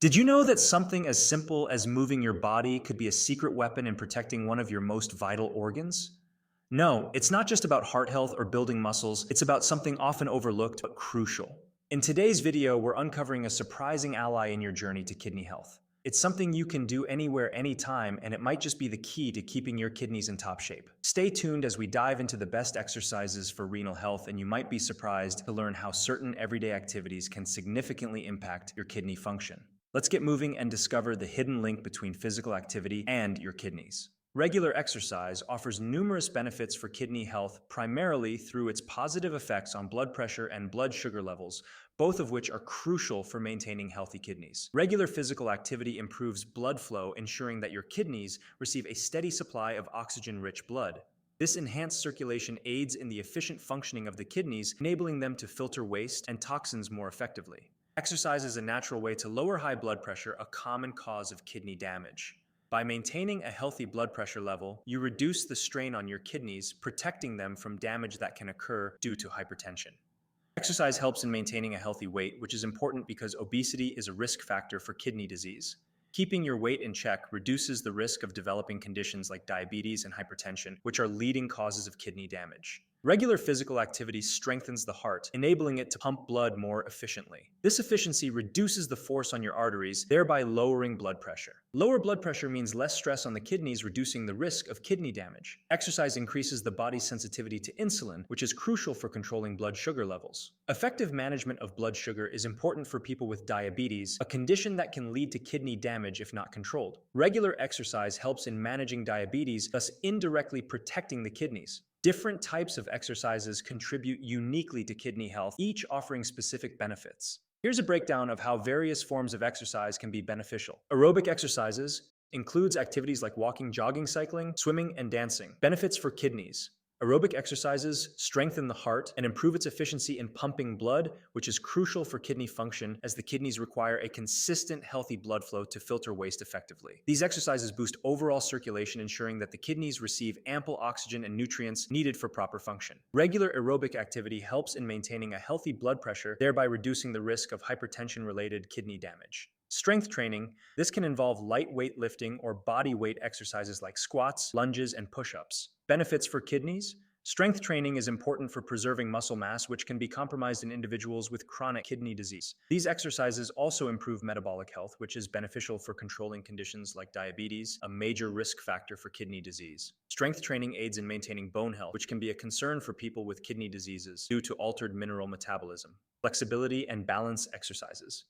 Did you know that something as simple as moving your body could be a secret weapon in protecting one of your most vital organs? No, it's not just about heart health or building muscles, it's about something often overlooked but crucial. In today's video, we're uncovering a surprising ally in your journey to kidney health. It's something you can do anywhere, anytime, and it might just be the key to keeping your kidneys in top shape. Stay tuned as we dive into the best exercises for renal health, and you might be surprised to learn how certain everyday activities can significantly impact your kidney function. Let's get moving and discover the hidden link between physical activity and your kidneys. Regular exercise offers numerous benefits for kidney health, primarily through its positive effects on blood pressure and blood sugar levels, both of which are crucial for maintaining healthy kidneys. Regular physical activity improves blood flow, ensuring that your kidneys receive a steady supply of oxygen-rich blood. This enhanced circulation aids in the efficient functioning of the kidneys, enabling them to filter waste and toxins more effectively. Exercise is a natural way to lower high blood pressure, a common cause of kidney damage. By maintaining a healthy blood pressure level, you reduce the strain on your kidneys, protecting them from damage that can occur due to hypertension. Exercise helps in maintaining a healthy weight, which is important because obesity is a risk factor for kidney disease. Keeping your weight in check reduces the risk of developing conditions like diabetes and hypertension, which are leading causes of kidney damage. Regular physical activity strengthens the heart, enabling it to pump blood more efficiently. This efficiency reduces the force on your arteries, thereby lowering blood pressure. Lower blood pressure means less stress on the kidneys, reducing the risk of kidney damage. Exercise increases the body's sensitivity to insulin, which is crucial for controlling blood sugar levels. Effective management of blood sugar is important for people with diabetes, a condition that can lead to kidney damage if not controlled. Regular exercise helps in managing diabetes, thus indirectly protecting the kidneys. Different types of exercises contribute uniquely to kidney health, each offering specific benefits. Here's a breakdown of how various forms of exercise can be beneficial. Aerobic exercises includes activities like walking, jogging, cycling, swimming, and dancing. Benefits for kidneys. Aerobic exercises strengthen the heart and improve its efficiency in pumping blood, which is crucial for kidney function as the kidneys require a consistent, healthy blood flow to filter waste effectively. These exercises boost overall circulation, ensuring that the kidneys receive ample oxygen and nutrients needed for proper function. Regular aerobic activity helps in maintaining a healthy blood pressure, thereby reducing the risk of hypertension-related kidney damage. Strength training. This can involve lightweight lifting or body weight exercises like squats, lunges, and push-ups. Benefits for kidneys. Strength training is important for preserving muscle mass, which can be compromised in individuals with chronic kidney disease. These exercises also improve metabolic health, which is beneficial for controlling conditions like diabetes, a major risk factor for kidney disease. Strength training aids in maintaining bone health, which can be a concern for people with kidney diseases due to altered mineral metabolism. Flexibility and balance exercises.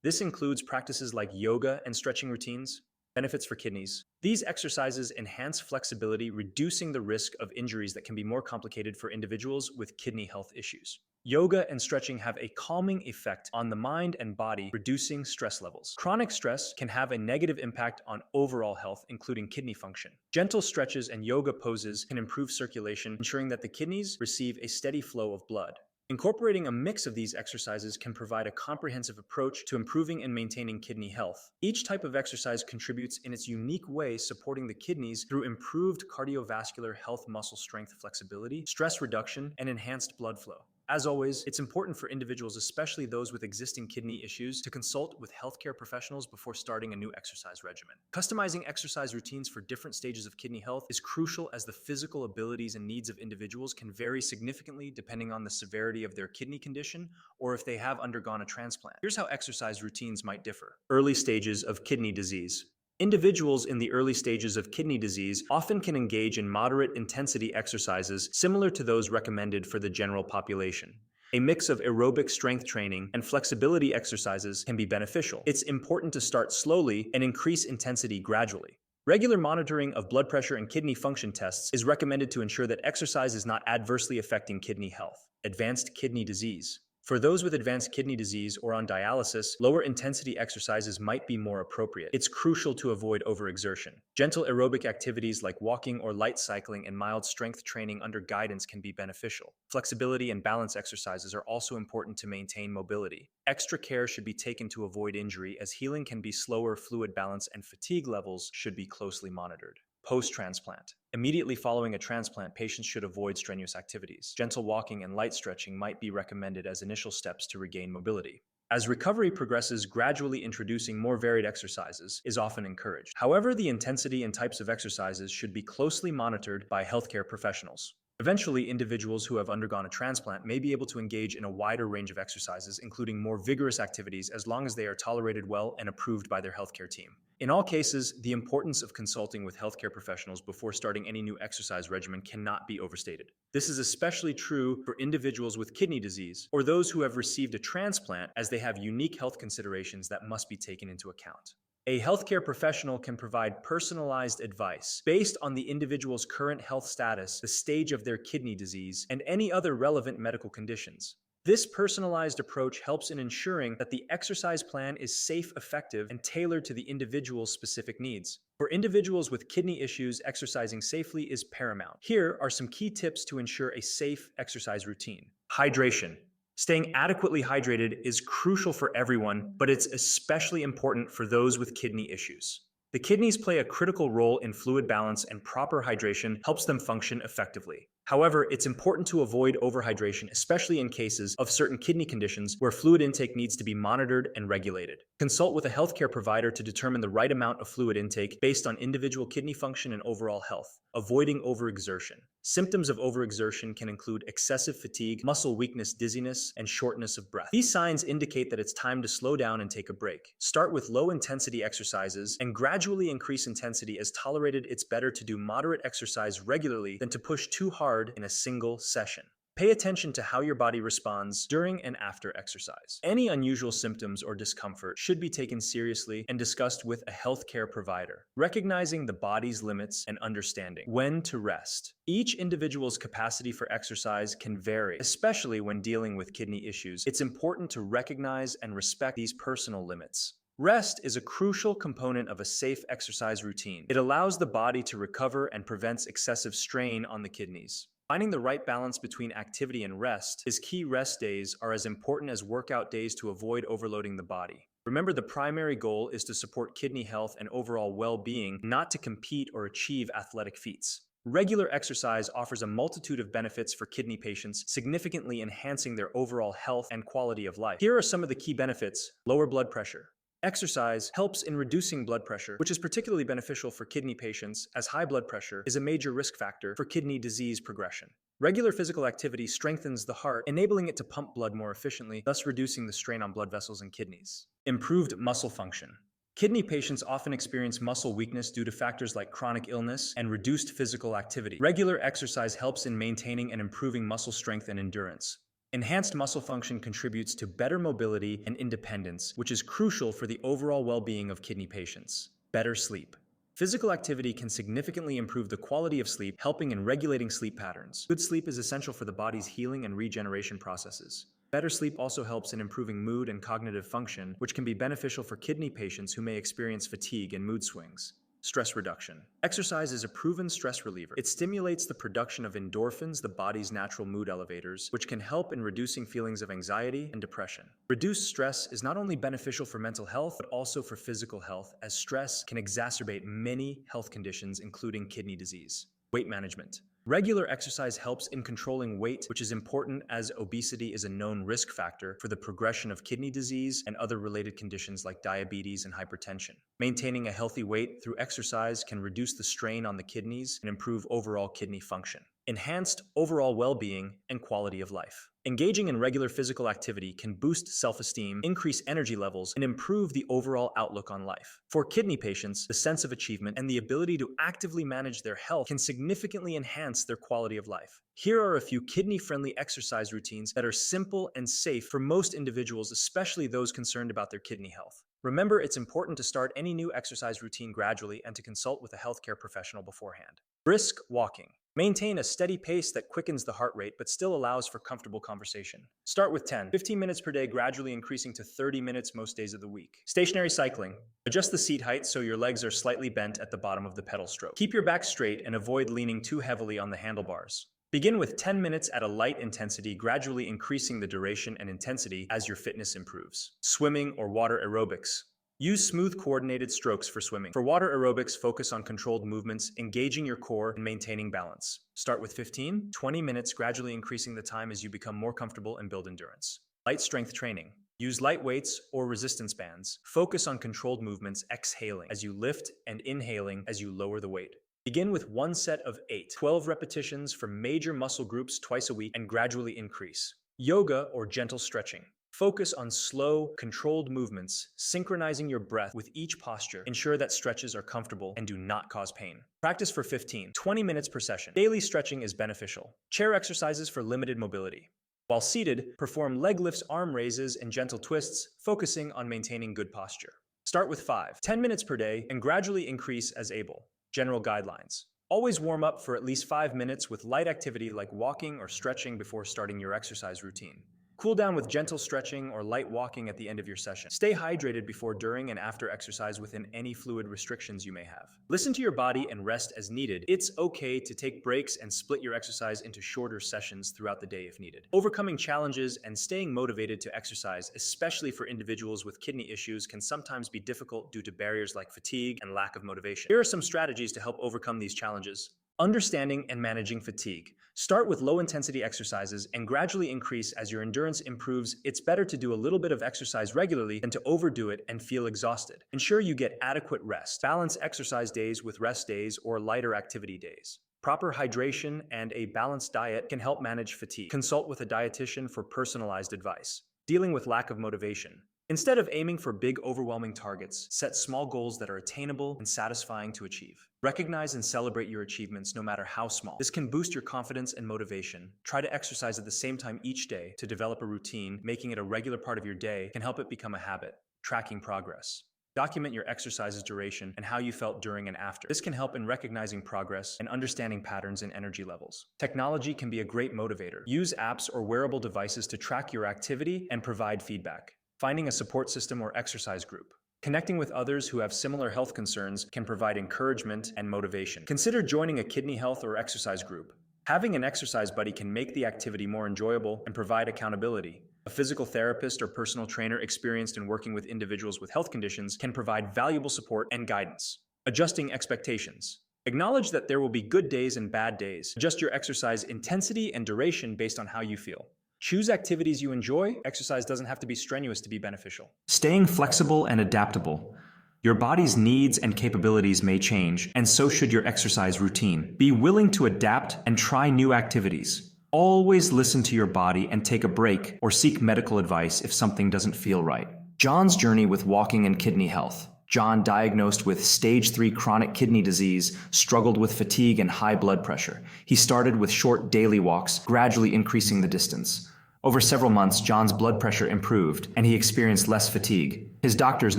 This includes practices like yoga and stretching routines. Benefits for kidneys. These exercises enhance flexibility, reducing the risk of injuries that can be more complicated for individuals with kidney health issues. Yoga and stretching have a calming effect on the mind and body, reducing stress levels. Chronic stress can have a negative impact on overall health, including kidney function. Gentle stretches and yoga poses can improve circulation, ensuring that the kidneys receive a steady flow of blood. Incorporating a mix of these exercises can provide a comprehensive approach to improving and maintaining kidney health. Each type of exercise contributes in its unique way, supporting the kidneys through improved cardiovascular health, muscle strength, flexibility, stress reduction, and enhanced blood flow. As always, it's important for individuals, especially those with existing kidney issues, to consult with healthcare professionals before starting a new exercise regimen. Customizing exercise routines for different stages of kidney health is crucial, as the physical abilities and needs of individuals can vary significantly depending on the severity of their kidney condition or if they have undergone a transplant. Here's how exercise routines might differ. Early stages of kidney disease. Individuals in the early stages of kidney disease often can engage in moderate intensity exercises similar to those recommended for the general population. A mix of aerobic strength training and flexibility exercises can be beneficial. It's important to start slowly and increase intensity gradually. Regular monitoring of blood pressure and kidney function tests is recommended to ensure that exercise is not adversely affecting kidney health. Advanced kidney disease. For those with advanced kidney disease or on dialysis, lower intensity exercises might be more appropriate. It's crucial to avoid overexertion. Gentle aerobic activities like walking or light cycling and mild strength training under guidance can be beneficial. Flexibility and balance exercises are also important to maintain mobility. Extra care should be taken to avoid injury, as healing can be slower. Fluid balance and fatigue levels should be closely monitored. Post-transplant. Immediately following a transplant, patients should avoid strenuous activities. Gentle walking and light stretching might be recommended as initial steps to regain mobility. As recovery progresses, gradually introducing more varied exercises is often encouraged. However, the intensity and types of exercises should be closely monitored by healthcare professionals. Eventually, individuals who have undergone a transplant may be able to engage in a wider range of exercises, including more vigorous activities, as long as they are tolerated well and approved by their healthcare team. In all cases, the importance of consulting with healthcare professionals before starting any new exercise regimen cannot be overstated. This is especially true for individuals with kidney disease or those who have received a transplant, as they have unique health considerations that must be taken into account. A healthcare professional can provide personalized advice based on the individual's current health status, the stage of their kidney disease, and any other relevant medical conditions. This personalized approach helps in ensuring that the exercise plan is safe, effective, and tailored to the individual's specific needs. For individuals with kidney issues, exercising safely is paramount. Here are some key tips to ensure a safe exercise routine. Hydration. Staying adequately hydrated is crucial for everyone, but it's especially important for those with kidney issues. The kidneys play a critical role in fluid balance, and proper hydration helps them function effectively. However, it's important to avoid overhydration, especially in cases of certain kidney conditions where fluid intake needs to be monitored and regulated. Consult with a healthcare provider to determine the right amount of fluid intake based on individual kidney function and overall health. Avoiding overexertion. Symptoms of overexertion can include excessive fatigue, muscle weakness, dizziness, and shortness of breath. These signs indicate that it's time to slow down and take a break. Start with low-intensity exercises and gradually increase intensity as tolerated. It's better to do moderate exercise regularly than to push too hard in a single session. Pay attention to how your body responds during and after exercise. Any unusual symptoms or discomfort should be taken seriously and discussed with a healthcare provider. Recognizing the body's limits and understanding when to rest. Each individual's capacity for exercise can vary, especially when dealing with kidney issues. It's important to recognize and respect these personal limits. Rest is a crucial component of a safe exercise routine. It allows the body to recover and prevents excessive strain on the kidneys. Finding the right balance between activity and rest is key. Rest days are as important as workout days to avoid overloading the body. Remember, the primary goal is to support kidney health and overall well-being, not to compete or achieve athletic feats. Regular exercise offers a multitude of benefits for kidney patients, significantly enhancing their overall health and quality of life. Here are some of the key benefits. Lower blood pressure. Exercise helps in reducing blood pressure, which is particularly beneficial for kidney patients, as high blood pressure is a major risk factor for kidney disease progression. Regular physical activity strengthens the heart, enabling it to pump blood more efficiently, thus reducing the strain on blood vessels and kidneys. Improved muscle function. Kidney patients often experience muscle weakness due to factors like chronic illness and reduced physical activity. Regular exercise helps in maintaining and improving muscle strength and endurance. Enhanced muscle function contributes to better mobility and independence, which is crucial for the overall well-being of kidney patients. Better sleep. Physical activity can significantly improve the quality of sleep, helping in regulating sleep patterns. Good sleep is essential for the body's healing and regeneration processes. Better sleep also helps in improving mood and cognitive function, which can be beneficial for kidney patients who may experience fatigue and mood swings. Stress reduction. Exercise is a proven stress reliever. It stimulates the production of endorphins, the body's natural mood elevators, which can help in reducing feelings of anxiety and depression. Reduced stress is not only beneficial for mental health, but also for physical health, as stress can exacerbate many health conditions, including kidney disease. Weight management. Regular exercise helps in controlling weight, which is important as obesity is a known risk factor for the progression of kidney disease and other related conditions like diabetes and hypertension. Maintaining a healthy weight through exercise can reduce the strain on the kidneys and improve overall kidney function. Enhanced overall well-being and quality of life. Engaging in regular physical activity can boost self-esteem, increase energy levels, and improve the overall outlook on life. For kidney patients, the sense of achievement and the ability to actively manage their health can significantly enhance their quality of life. Here are a few kidney-friendly exercise routines that are simple and safe for most individuals, especially those concerned about their kidney health. Remember, it's important to start any new exercise routine gradually and to consult with a healthcare professional beforehand. Brisk walking. Maintain a steady pace that quickens the heart rate but still allows for comfortable conversation. Start with 10-15 minutes per day, gradually increasing to 30 minutes most days of the week. Stationary cycling. Adjust the seat height so your legs are slightly bent at the bottom of the pedal stroke. Keep your back straight and avoid leaning too heavily on the handlebars. Begin with 10 minutes at a light intensity, gradually increasing the duration and intensity as your fitness improves. Swimming or water aerobics. Use smooth, coordinated strokes for swimming. For water aerobics, focus on controlled movements, engaging your core, and maintaining balance. Start with 15-20 minutes, gradually increasing the time as you become more comfortable and build endurance. Light strength training. Use light weights or resistance bands. Focus on controlled movements, exhaling as you lift and inhaling as you lower the weight. Begin with one set of 8-12 repetitions for major muscle groups twice a week and gradually increase. Yoga or gentle stretching. Focus on slow, controlled movements, synchronizing your breath with each posture. Ensure that stretches are comfortable and do not cause pain. Practice for 15-20 minutes per session. Daily stretching is beneficial. Chair exercises for limited mobility. While seated, perform leg lifts, arm raises, and gentle twists, focusing on maintaining good posture. Start with 5-10 minutes per day and gradually increase as able. General guidelines. Always warm up for at least 5 minutes with light activity like walking or stretching before starting your exercise routine. Cool down with gentle stretching or light walking at the end of your session. Stay hydrated before, during, and after exercise within any fluid restrictions you may have. Listen to your body and rest as needed. It's okay to take breaks and split your exercise into shorter sessions throughout the day if needed. Overcoming challenges and staying motivated to exercise, especially for individuals with kidney issues, can sometimes be difficult due to barriers like fatigue and lack of motivation. Here are some strategies to help overcome these challenges. Understanding and managing fatigue. Start with low-intensity exercises and gradually increase as your endurance improves. It's better to do a little bit of exercise regularly than to overdo it and feel exhausted. Ensure you get adequate rest. Balance exercise days with rest days or lighter activity days. Proper hydration and a balanced diet can help manage fatigue. Consult with a dietitian for personalized advice. Dealing with lack of motivation. Instead of aiming for big, overwhelming targets, set small goals that are attainable and satisfying to achieve. Recognize and celebrate your achievements no matter how small. This can boost your confidence and motivation. Try to exercise at the same time each day to develop a routine. Making it a regular part of your day can help it become a habit. Tracking progress. Document your exercise's duration and how you felt during and after. This can help in recognizing progress and understanding patterns in energy levels. Technology can be a great motivator. Use apps or wearable devices to track your activity and provide feedback. Finding a support system or exercise group. Connecting with others who have similar health concerns can provide encouragement and motivation. Consider joining a kidney health or exercise group. Having an exercise buddy can make the activity more enjoyable and provide accountability. A physical therapist or personal trainer experienced in working with individuals with health conditions can provide valuable support and guidance. Adjusting expectations. Acknowledge that there will be good days and bad days. Adjust your exercise intensity and duration based on how you feel. Choose activities you enjoy. Exercise doesn't have to be strenuous to be beneficial. Staying flexible and adaptable. Your body's needs and capabilities may change, and so should your exercise routine. Be willing to adapt and try new activities. Always listen to your body and take a break or seek medical advice if something doesn't feel right. John's journey with walking and kidney health. John, diagnosed with stage 3 chronic kidney disease, struggled with fatigue and high blood pressure. He started with short daily walks, gradually increasing the distance. Over several months, John's blood pressure improved, and he experienced less fatigue. His doctors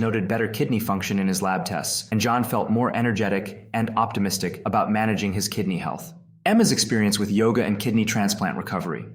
noted better kidney function in his lab tests, and John felt more energetic and optimistic about managing his kidney health. Emma's experience with yoga and kidney transplant recovery.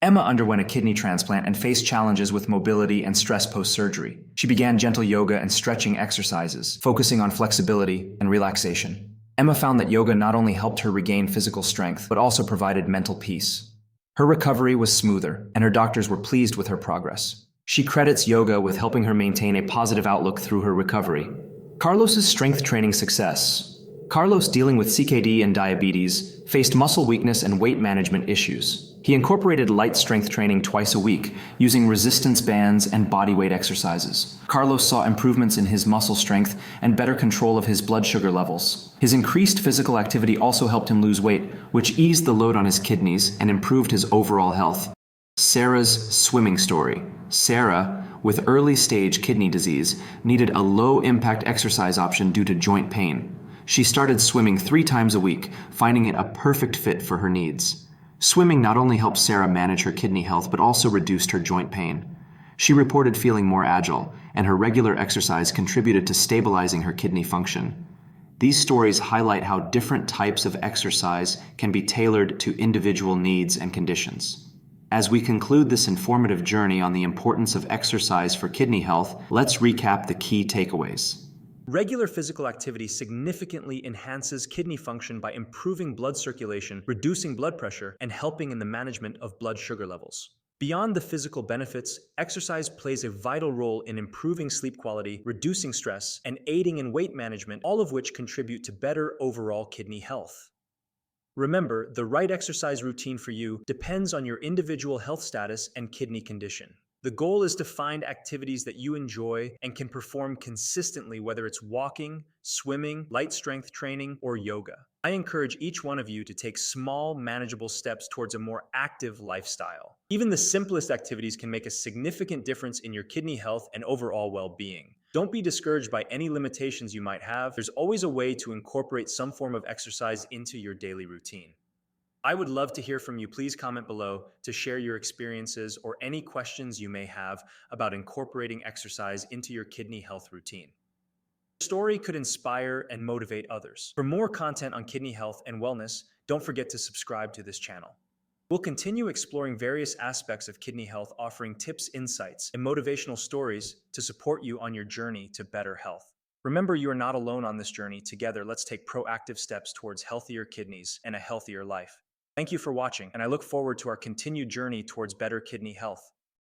Emma underwent a kidney transplant and faced challenges with mobility and stress post-surgery. She began gentle yoga and stretching exercises, focusing on flexibility and relaxation. Emma found that yoga not only helped her regain physical strength, but also provided mental peace. Her recovery was smoother, and her doctors were pleased with her progress. She credits yoga with helping her maintain a positive outlook through her recovery. Carlos's strength training success. Carlos, dealing with CKD and diabetes, faced muscle weakness and weight management issues. He incorporated light strength training twice a week, using resistance bands and bodyweight exercises. Carlos saw improvements in his muscle strength and better control of his blood sugar levels. His increased physical activity also helped him lose weight, which eased the load on his kidneys and improved his overall health. Sarah's swimming story. Sarah, with early-stage kidney disease, needed a low-impact exercise option due to joint pain. She started swimming 3 times a week, finding it a perfect fit for her needs. Swimming not only helped Sarah manage her kidney health, but also reduced her joint pain. She reported feeling more agile, and her regular exercise contributed to stabilizing her kidney function. These stories highlight how different types of exercise can be tailored to individual needs and conditions. As we conclude this informative journey on the importance of exercise for kidney health, let's recap the key takeaways. Regular physical activity significantly enhances kidney function by improving blood circulation, reducing blood pressure, and helping in the management of blood sugar levels. Beyond the physical benefits, exercise plays a vital role in improving sleep quality, reducing stress, and aiding in weight management, all of which contribute to better overall kidney health. Remember, the right exercise routine for you depends on your individual health status and kidney condition. The goal is to find activities that you enjoy and can perform consistently, whether it's walking, swimming, light strength training, or yoga. I encourage each one of you to take small, manageable steps towards a more active lifestyle. Even the simplest activities can make a significant difference in your kidney health and overall well-being. Don't be discouraged by any limitations you might have. There's always a way to incorporate some form of exercise into your daily routine. I would love to hear from you. Please comment below to share your experiences or any questions you may have about incorporating exercise into your kidney health routine. Your story could inspire and motivate others. For more content on kidney health and wellness, don't forget to subscribe to this channel. We'll continue exploring various aspects of kidney health, offering tips, insights, and motivational stories to support you on your journey to better health. Remember, you are not alone on this journey. Together, let's take proactive steps towards healthier kidneys and a healthier life. Thank you for watching, and I look forward to our continued journey towards better kidney health.